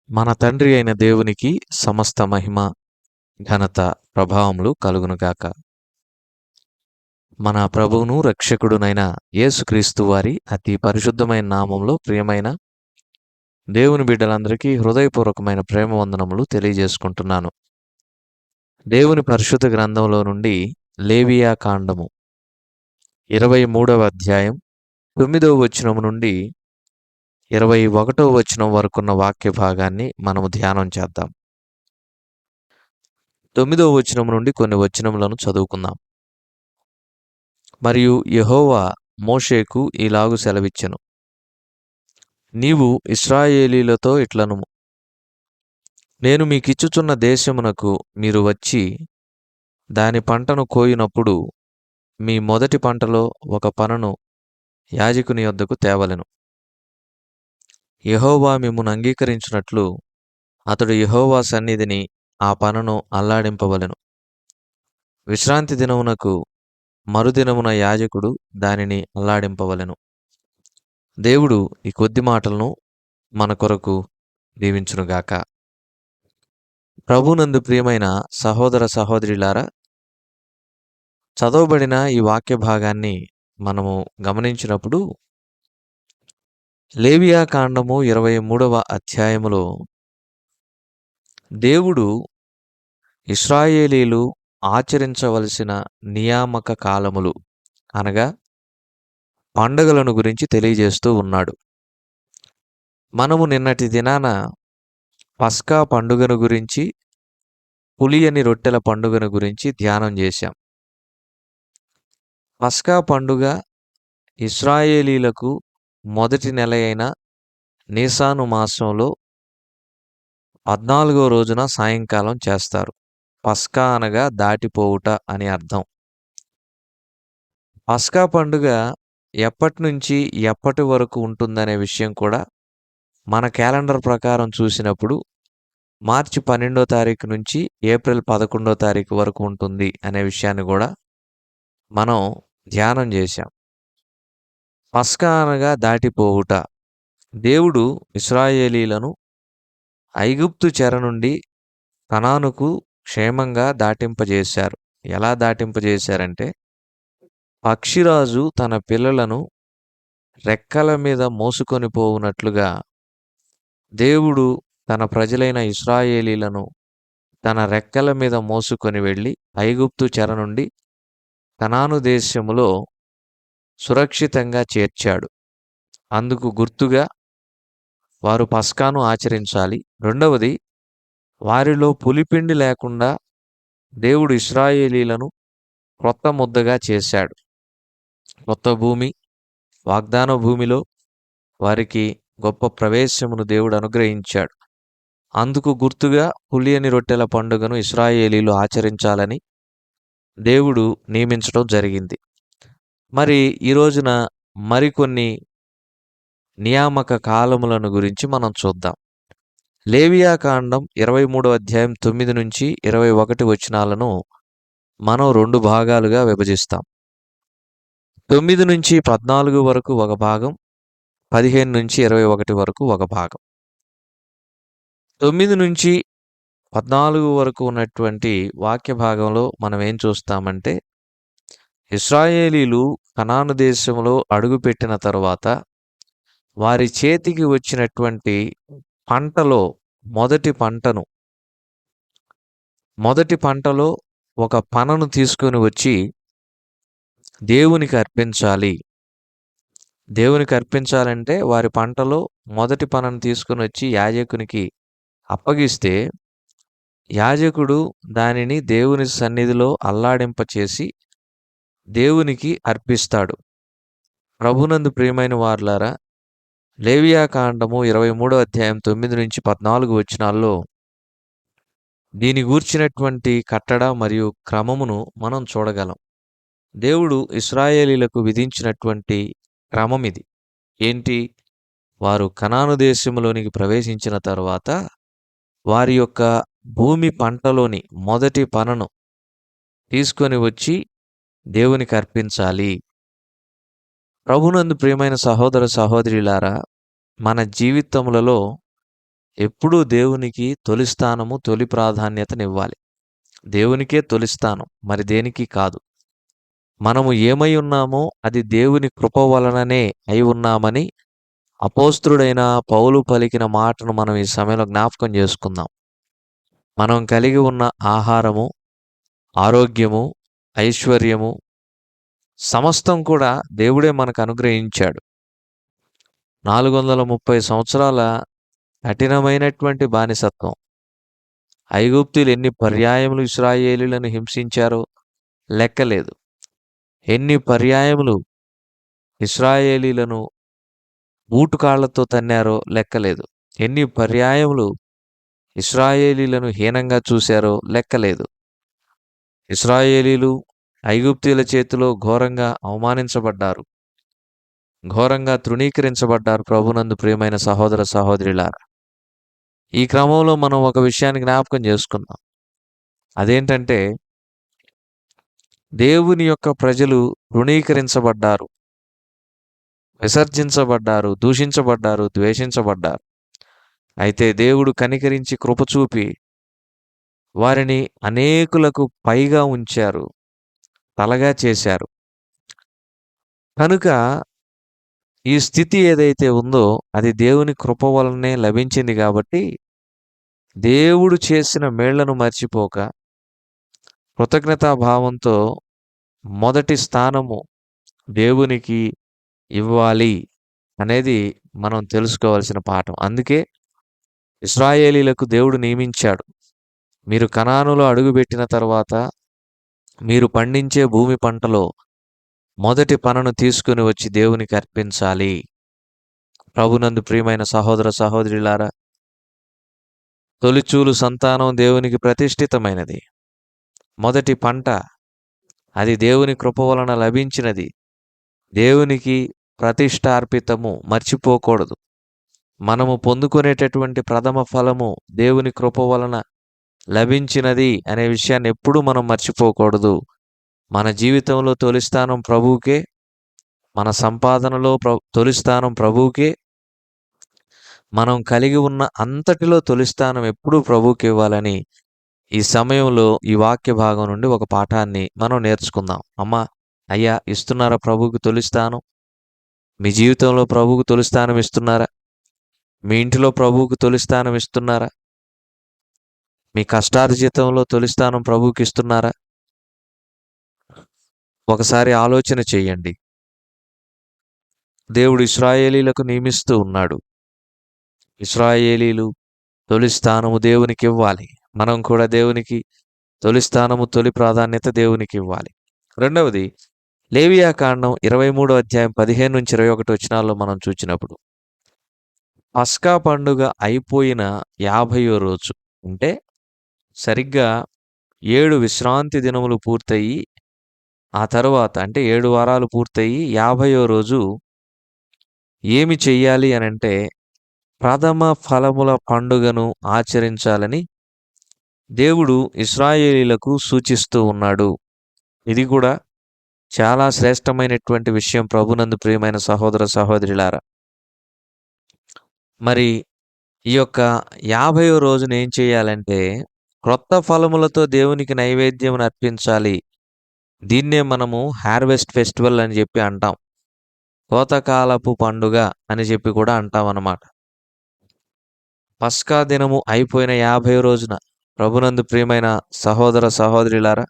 మన తండ్రి అయిన దేవునికి సమస్త మహిమ, ఘనత, ప్రభావములు కలుగునుగాక. మన ప్రభువును రక్షకుడునైన యేసుక్రీస్తు వారి అతి పరిశుద్ధమైన నామంలో ప్రియమైన దేవుని బిడ్డలందరికీ హృదయపూర్వకమైన ప్రేమ వందనములు తెలియజేసుకుంటున్నాను. దేవుని పరిశుద్ధ గ్రంథంలో నుండి లేవియా కాండము 23వ అధ్యాయం 9వ వచనం నుండి 21వ వచనం వరకున్న వాక్య భాగాన్ని మనము ధ్యానం చేద్దాం. 9వ వచనం నుండి కొన్ని వచనములను చదువుకుందాం. మరియు యెహోవా మోషేకు ఈలాగు సెలవిచ్చెను. నీవు ఇశ్రాయేలీయులతో ఇట్లనుము, నేను మీకిచ్చుచున్న దేశమునకు మీరు వచ్చి దాని పంటను కోయునప్పుడు మీ మొదటి పంటలో ఒక పనను యాజకుని యొద్దకు తేవలెను. యెహోవా మిమ్మును అంగీకరించినట్లు అతడు యెహోవా సన్నిధిని ఆ పనను అల్లాడింపవలెను. విశ్రాంతి దినమునకు మరుదినమున యాజకుడు దానిని అల్లాడింపవలెను. దేవుడు ఈ కొద్ది మాటలను మన కొరకు దీవించునుగాక. ప్రభునందు ప్రియమైన సహోదర సహోదరులారా, చదవబడిన ఈ వాక్య భాగాన్ని మనము గమనించినప్పుడు లేవియా కాండము 23వ అధ్యాయములో దేవుడు ఇశ్రాయేలీలు ఆచరించవలసిన నియామక కాలములు అనగా పండుగలను గురించి తెలియజేస్తూ ఉన్నాడు. మనము నిన్నటి దినాన పస్కా పండుగను గురించి, పులియని రొట్టెల పండుగను గురించి ధ్యానం చేశాం. పస్కా పండుగ ఇశ్రాయేలీలకు మొదటి నెల అయిన నీసాను మాసంలో 14వ రోజున సాయంకాలం చేస్తారు. పస్కా అనగా దాటిపోవుట అని అర్థం. పస్కా పండుగ ఎప్పటి నుంచి ఎప్పటి వరకు ఉంటుందనే విషయం కూడా మన క్యాలెండర్ ప్రకారం చూసినప్పుడు మార్చి 12వ తారీఖు నుంచి ఏప్రిల్ 11వ తారీఖు వరకు ఉంటుంది అనే విషయాన్ని కూడా మనం ధ్యానం చేశాం. పస్కా అనగా దాటిపోవుట. దేవుడు ఇశ్రాయేలీలను ఐగుప్తు చెర నుండి కనానుకు క్షేమంగా దాటింపజేశారు. ఎలా దాటింపజేశారంటే, పక్షిరాజు తన పిల్లలను రెక్కల మీద మోసుకొని పోవునట్లుగా దేవుడు తన ప్రజలైన ఇశ్రాయేలీలను తన రెక్కల మీద మోసుకొని వెళ్ళి ఐగుప్తు చెర నుండి కనాను దేశములో సురక్షితంగా చేర్చాడు. అందుకు గుర్తుగా వారు పస్కాను ఆచరించాలి. రెండవది, వారిలో పులిపిండి లేకుండా దేవుడు ఇశ్రాయేలీలను క్రొత్త ముద్దగా చేశాడు. కొత్త భూమి, వాగ్దాన భూమిలో వారికి గొప్ప ప్రవేశమును దేవుడు అనుగ్రహించాడు. అందుకు గుర్తుగా పులియని రొట్టెల పండుగను ఇశ్రాయేలీలు ఆచరించాలని దేవుడు నియమించడం జరిగింది. మరి ఈ రోజున మరికొన్ని నియామక కాలములను గురించి మనం చూద్దాం. లేవియా కాండం 23వ అధ్యాయం 9 నుంచి 21 వచనాలను మనం 2 భాగాలుగా విభజిస్తాం. 9 నుంచి 14 వరకు ఒక భాగం, 15 నుంచి 21 వరకు ఒక భాగం. 9 నుంచి 14 వరకు ఉన్నటువంటి వాక్య భాగంలో మనం ఏం చూస్తామంటే, ఇశ్రాయేలీలు కనాను దేశంలో అడుగుపెట్టిన తరువాత వారి చేతికి వచ్చినటువంటి పంటలో మొదటి పంటలో ఒక పనను తీసుకొని వచ్చి దేవునికి అర్పించాలి. దేవునికి అర్పించాలంటే వారి పంటలో మొదటి పనను తీసుకొని వచ్చి యాజకునికి అప్పగిస్తే యాజకుడు దానిని దేవుని సన్నిధిలో అల్లాడింపచేసి దేవునికి అర్పిస్తాడు. ప్రభునందు ప్రియమైన వారలారా, లేవియా కాండము 23వ అధ్యాయం 9 నుంచి 14 వచనాల్లో దీని గూర్చినటువంటి కట్టడ మరియు క్రమమును మనం చూడగలం. దేవుడు ఇశ్రాయేలీలకు విధించినటువంటి క్రమం ఇది. ఏంటి? వారు కనాను దేశంలోనికి ప్రవేశించిన తరువాత వారి యొక్క భూమి పంటలోని మొదటి పనను తీసుకొని వచ్చి దేవునికి అర్పించాలి. ప్రభునందు ప్రియమైన సహోదర సహోదరులారా, మన జీవితములలో ఎప్పుడూ దేవునికి తొలి స్థానము, తొలి ప్రాధాన్యతనివ్వాలి. దేవునికే తొలి స్థానం, మరి దేనికి కాదు. మనము ఏమై ఉన్నామో అది దేవుని కృప వలననే అయి ఉన్నామని అపోస్తలుడైన పౌలు పలికిన మాటను మనం ఈ సమయంలో జ్ఞాపకం చేసుకుందాం. మనం కలిగి ఉన్న ఆహారము, ఆరోగ్యము, ఐశ్వర్యము సమస్తం కూడా దేవుడే మనకు అనుగ్రహించాడు. 430 సంవత్సరాల కఠినమైనటువంటి బానిసత్వం. ఐగుప్తీయులు ఎన్ని పర్యాయములు ఇశ్రాయేలీయులను హింసించారో లెక్కలేదు. ఎన్ని పర్యాయములు ఇశ్రాయేలీయులను బూటుకాళ్లతో తన్నారో లెక్కలేదు. ఎన్ని పర్యాయములు ఇశ్రాయేలీయులను హీనంగా చూశారో లెక్కలేదు. ఇశ్రాయేలీయులు ఐగుప్తీయుల చేతిలో ఘోరంగా అవమానించబడ్డారు. ఘోరంగా తృణీకరించబడ్డారు. ప్రభునందు ప్రియమైన సహోదర సహోదరులారా, ఈ క్రమంలో మనం ఒక విషయాన్ని జ్ఞాపకం చేసుకుందాం. అదేంటంటే, దేవుని యొక్క ప్రజలు తృణీకరించబడ్డారు, విసర్జించబడ్డారు, దూషించబడ్డారు, ద్వేషించబడ్డారు. అయితే దేవుడు కనికరించి కృప చూపి వారిని అనేకులకు పైగా ఉంచారు, తలగా చేశారు. కనుక ఈ స్థితి ఏదైతే ఉందో అది దేవుని కృప వలనే లభించింది కాబట్టి దేవుడు చేసిన మేళ్లను మర్చిపోక కృతజ్ఞతాభావంతో మొదటి స్థానము దేవునికి ఇవ్వాలి అనేది మనం తెలుసుకోవాల్సిన పాఠం. అందుకే ఇశ్రాయేలీలకు దేవుడు నియమించాడు, మీరు కనానులో అడుగుపెట్టిన తర్వాత మీరు పండించే భూమి పంటలో మొదటి పనను తీసుకుని వచ్చి దేవునికి అర్పించాలి. ప్రభునందు ప్రియమైన సహోదర సహోదరులారా, తొలిచూలు సంతానం దేవునికి ప్రతిష్ఠితమైనది. మొదటి పంట అది దేవుని కృప వలన లభించినది, దేవునికి ప్రతిష్టార్పితము, మర్చిపోకూడదు. మనము పొందుకునేటటువంటి ప్రథమ ఫలము దేవుని కృప వలన లభించినది అనే విషయాన్ని ఎప్పుడూ మనం మర్చిపోకూడదు. మన జీవితంలో తొలి స్థానం ప్రభువుకే, మన సంపాదనలో తొలి స్థానం ప్రభువుకే, మనం కలిగి ఉన్న అంతటిలో తొలి స్థానం ఎప్పుడూ ప్రభువుకి ఇవ్వాలని ఈ సమయంలో ఈ వాక్య భాగం నుండి ఒక పాఠాన్ని మనం నేర్చుకుందాం. అమ్మా, అయ్యా, ఇస్తున్నారా ప్రభువుకి తొలి స్థానం? మీ జీవితంలో ప్రభువుకు తొలి స్థానం ఇస్తున్నారా? మీ ఇంటిలో ప్రభువుకు తొలి స్థానం ఇస్తున్నారా? మీ కష్టార్జితంలో తొలి స్థానం ప్రభువుకి ఇస్తున్నారా? ఒకసారి ఆలోచన చేయండి. దేవుడు ఇశ్రాయేలీలకు నియమిస్తూ ఉన్నాడు. ఇశ్రాయేలీలు తొలి స్థానము దేవునికి ఇవ్వాలి. మనం కూడా దేవునికి తొలి స్థానము, తొలి ప్రాధాన్యత దేవునికి ఇవ్వాలి. రెండవది, లేవియాకాండం 23వ అధ్యాయం 15-21 వచనాల్లో మనం చూచినప్పుడు పస్కా పండుగ అయిపోయిన 50వ రోజు, అంటే సరిగ్గా 7 విశ్రాంతి దినములు పూర్తయి ఆ తరువాత, అంటే 7 వారాలు పూర్తయి 50వ రోజు ఏమి చెయ్యాలి అనంటే ప్రథమ ఫలముల పండుగను ఆచరించాలని దేవుడు ఇశ్రాయేలీలకు సూచిస్తూ ఉన్నాడు. ఇది కూడా చాలా శ్రేష్టమైనటువంటి విషయం. ప్రభునందు ప్రియమైన సహోదర సహోదరులారా, మరి ఈ యొక్క 50వ రోజున ఏం చేయాలంటే క్రొత్త ఫలములతో దేవునికి నైవేద్యం అర్పించాలి. దీన్నే మనము హార్వెస్ట్ ఫెస్టివల్ అని చెప్పి అంటాం. కోతకాలపు పండుగ అని చెప్పి కూడా అంటాం అన్నమాట. పస్కా దినము అయిపోయిన 50వ రోజున ప్రభునందు ప్రియమైన సహోదర సహోదరులారా,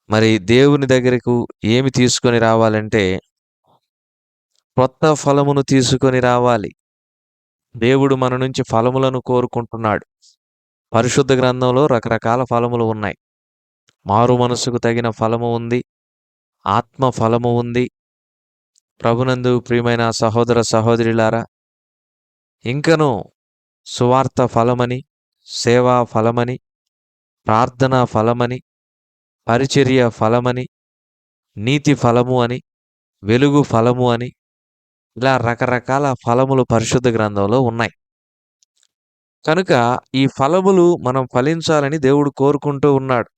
మరి దేవుని దగ్గరకు ఏమి తీసుకొని రావాలంటే క్రొత్త ఫలమును తీసుకొని రావాలి. దేవుడు మన నుంచి ఫలములను కోరుకుంటున్నాడు. పరిశుద్ధ గ్రంథంలో రకరకాల ఫలములు ఉన్నాయి. మారు మనసుకు తగిన ఫలము ఉంది, ఆత్మ ఫలము ఉంది. ప్రభునందు ప్రియమైన సహోదర సహోదరులారా, ఇంకనూ సువార్త ఫలమని, సేవా ఫలమని, ప్రార్థనా ఫలమని, పరిచర్య ఫలమని, నీతి ఫలము అని, వెలుగు ఫలము అని, ఇలా రకరకాల ఫలములు పరిశుద్ధ గ్రంథంలో ఉన్నాయి. కనుక ఈ ఫలములు మనం ఫలించాలని దేవుడు కోరుకుంటూ ఉన్నాడు.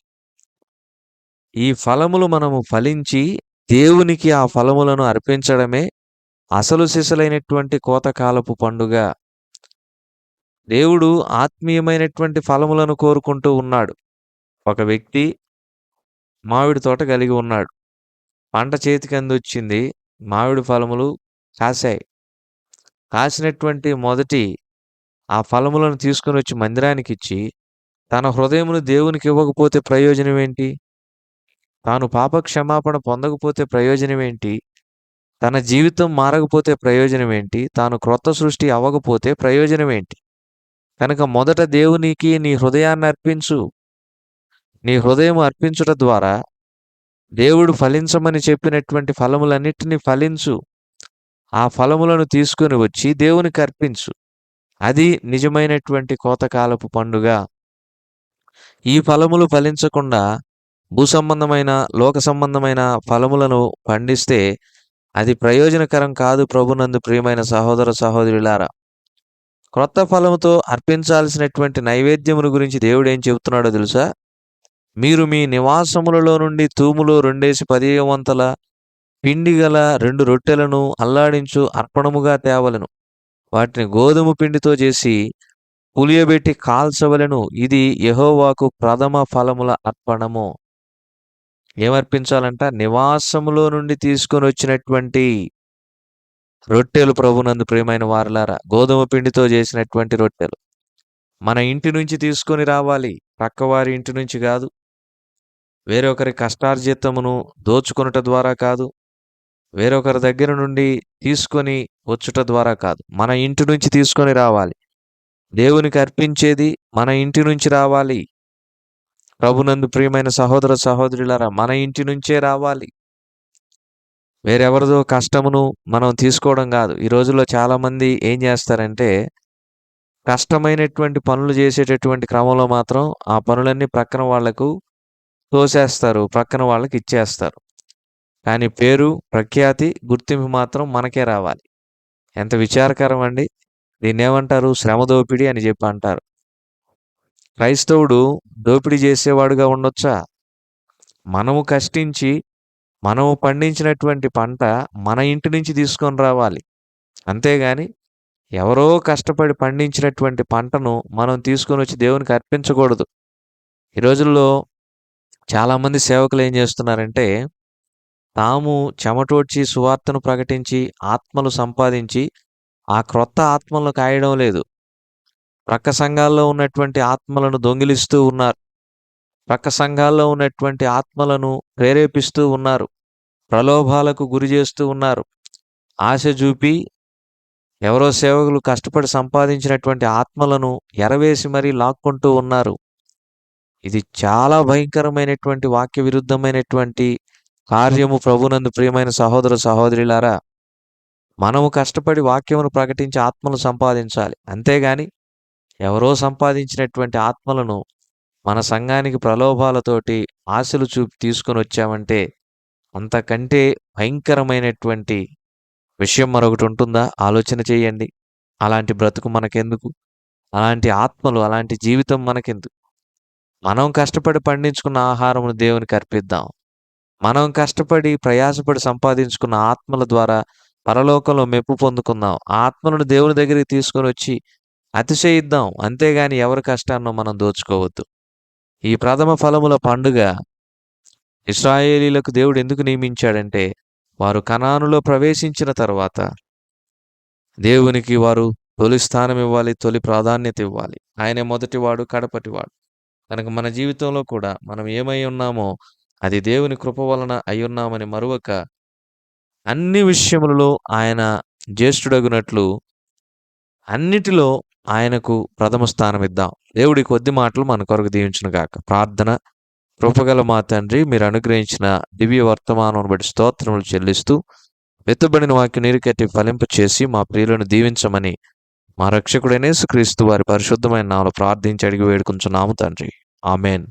ఈ ఫలములు మనము ఫలించి దేవునికి ఆ ఫలములను అర్పించడమే అసలు సిసలైనటువంటి కోతకాలపు పండుగ. దేవుడు ఆత్మీయమైనటువంటి ఫలములను కోరుకుంటూ ఉన్నాడు. ఒక వ్యక్తి మామిడి తోట కలిగి ఉన్నాడు. పంట చేతికందొచ్చింది. మామిడి ఫలములు కాశాయి. కాసినటువంటి మొదటి ఆ ఫలములను తీసుకొనొచ్చి మందిరానికిచ్చి, తన హృదయమును దేవునికివ్వకపోతే ప్రయోజనమేంటి? తాను పాప క్షమాపణ పొందకపోతే ప్రయోజనమేంటి? తన జీవితం మారకపోతే ప్రయోజనమేంటి? తాను క్రొత్త సృష్టి అవ్వకపోతే ప్రయోజనమేంటి? కనుక మొదట దేవునికి నీ హృదయాన్ని అర్పించు. నీ హృదయం అర్పించుట ద్వారా దేవుడు ఫలించమని చెప్పినటువంటి ఫలములన్నిటిని ఫలించు. ఆ ఫలములను తీసుకొని వచ్చి దేవునికి అర్పించు. అది నిజమైనటువంటి కోతకాలపు పండుగ. ఈ ఫలములు ఫలించకుండా భూసంబంధమైన, లోక సంబంధమైన ఫలములను పండిస్తే అది ప్రయోజనకరం కాదు ప్రభునందు ప్రియమైన సహోదర సహోదరులారా. క్రొత్త ఫలముతో అర్పించాల్సినటువంటి నైవేద్యమును గురించి దేవుడేం చెబుతున్నాడో తెలుసా? మీరు మీ నివాసములలో నుండి తూములో 2 వంతల పిండి గల 2 రొట్టెలను అల్లాడించు అర్పణముగా తేవలెను. వాటిని గోధుమ పిండితో చేసి పులియబెట్టి కాల్చవలెను. ఇది యెహోవాకు ప్రథమ ఫలముల అర్పణము. ఏమర్పించాలంట? నివాసములో నుండి తీసుకొని వచ్చినటువంటి రొట్టెలు ప్రభునందు ప్రియమైన వారలారా. గోధుమ పిండితో చేసినటువంటి రొట్టెలు. మన ఇంటి నుంచి తీసుకొని రావాలి. పక్కవారి ఇంటి నుంచి కాదు. వేరొకరి కష్టార్జితమును దోచుకొనుట ద్వారా కాదు. వేరొకరి దగ్గర నుండి తీసుకొని వచ్చుట ద్వారా కాదు. మన ఇంటి నుంచి తీసుకొని రావాలి. దేవునికి అర్పించేది మన ఇంటి నుంచి రావాలి. ప్రభునందు ప్రియమైన సహోదర సహోదరులారా, మన ఇంటి నుంచే రావాలి. వేరెవరిదో కష్టమును మనం తీసుకోవడం కాదు. ఈ రోజుల్లో చాలామంది ఏం చేస్తారంటే, కష్టమైనటువంటి పనులు చేసేటటువంటి క్రమంలో మాత్రం ఆ పనులన్నీ ప్రక్కన వాళ్లకు తోసేస్తారు. ప్రక్కన వాళ్ళకి ఇచ్చేస్తారు. కానీ పేరు, ప్రఖ్యాతి, గుర్తింపు మాత్రం మనకే రావాలి. ఎంత విచారకరం అండి. దీన్నేమంటారు? శ్రమ దోపిడీ అని చెప్పి అంటారు. క్రైస్తవుడు దోపిడీ చేసేవాడుగా ఉండొచ్చా? మనము కష్టించి, మనము పండించినటువంటి పంట మన ఇంటి నుంచి తీసుకొని రావాలి. అంతేగాని ఎవరో కష్టపడి పండించినటువంటి పంటను మనం తీసుకొని వచ్చి దేవునికి అర్పించకూడదు. ఈ రోజుల్లో చాలామంది సేవకులు ఏం చేస్తున్నారంటే, తాము చెమటోడ్చి సువార్తను ప్రకటించి ఆత్మలు సంపాదించి ఆ క్రొత్త ఆత్మలను కాయడం లేదు. ప్రక్క సంఘాల్లో ఉన్నటువంటి ఆత్మలను దొంగిలిస్తూ ఉన్నారు. ప్రక్క సంఘాల్లో ఉన్నటువంటి ఆత్మలను ప్రేరేపిస్తూ ఉన్నారు. ప్రలోభాలకు గురి చేస్తూ ఉన్నారు. ఆశ చూపి ఎవరో సేవకులు కష్టపడి సంపాదించినటువంటి ఆత్మలను ఎరవేసి మరీ లాక్కుంటూ ఉన్నారు. ఇది చాలా భయంకరమైనటువంటి వాక్య విరుద్ధమైనటువంటి కార్యము ప్రభునందు ప్రియమైన సహోదర సహోదరులారా. మనము కష్టపడి వాక్యమును ప్రకటించి ఆత్మను సంపాదించాలి. అంతేగాని ఎవరో సంపాదించినటువంటి ఆత్మలను మన సంఘానికి ప్రలోభాలతోటి ఆశలు చూపి తీసుకొని వచ్చామంటే అంతకంటే భయంకరమైనటువంటి విషయం మరొకటి ఉంటుందా? ఆలోచన చేయండి. అలాంటి బ్రతుకు మనకెందుకు? అలాంటి ఆత్మలు, అలాంటి జీవితం మనకెందుకు? మనం కష్టపడి పండించుకున్న ఆహారమును దేవునికి అర్పిద్దాం. మనం కష్టపడి ప్రయాసపడి సంపాదించుకున్న ఆత్మల ద్వారా పరలోకంలో మెప్పు పొందుకుందాం. ఆ ఆత్మలను దేవుని దగ్గరికి తీసుకొని వచ్చి అతిశయిద్దాం. అంతేగాని ఎవరి కష్టాన్నో మనం దోచుకోవద్దు. ఈ ప్రథమ ఫలముల పండుగ ఇశ్రాయేలీలకు దేవుడు ఎందుకు నియమించాడంటే, వారు కనానులో ప్రవేశించిన తర్వాత దేవునికి వారు తొలి స్థానం ఇవ్వాలి, తొలి ప్రాధాన్యత ఇవ్వాలి. ఆయనే మొదటివాడు, కడపటివాడు. కనుక మన జీవితంలో కూడా మనం ఏమై ఉన్నామో అది దేవుని కృప వలన అయ్యున్నామని మరువక, అన్ని విషయములలో ఆయన జ్యేష్ఠుడగునట్లు అన్నిటిలో ఆయనకు ప్రథమ స్థానం ఇద్దాం. దేవుడి కొద్ది మాటలు మన కొరకు దీవించును గాక. ప్రార్థన. కృపగల మా తండ్రి, మీరు అనుగ్రహించిన దివ్య వర్తమానం బట్టి స్తోత్రములు చెల్లిస్తూ, వెతుబడిన వాక్యం నీరు కట్టి ఫలింప చేసి మా ప్రియులను దీవించమని మా రక్షకుడైన యేసుక్రీస్తు వారి పరిశుద్ధమైన నామములో ప్రార్థించి అడిగి వేడుకుంటున్నాము తండ్రి. ఆమెన్.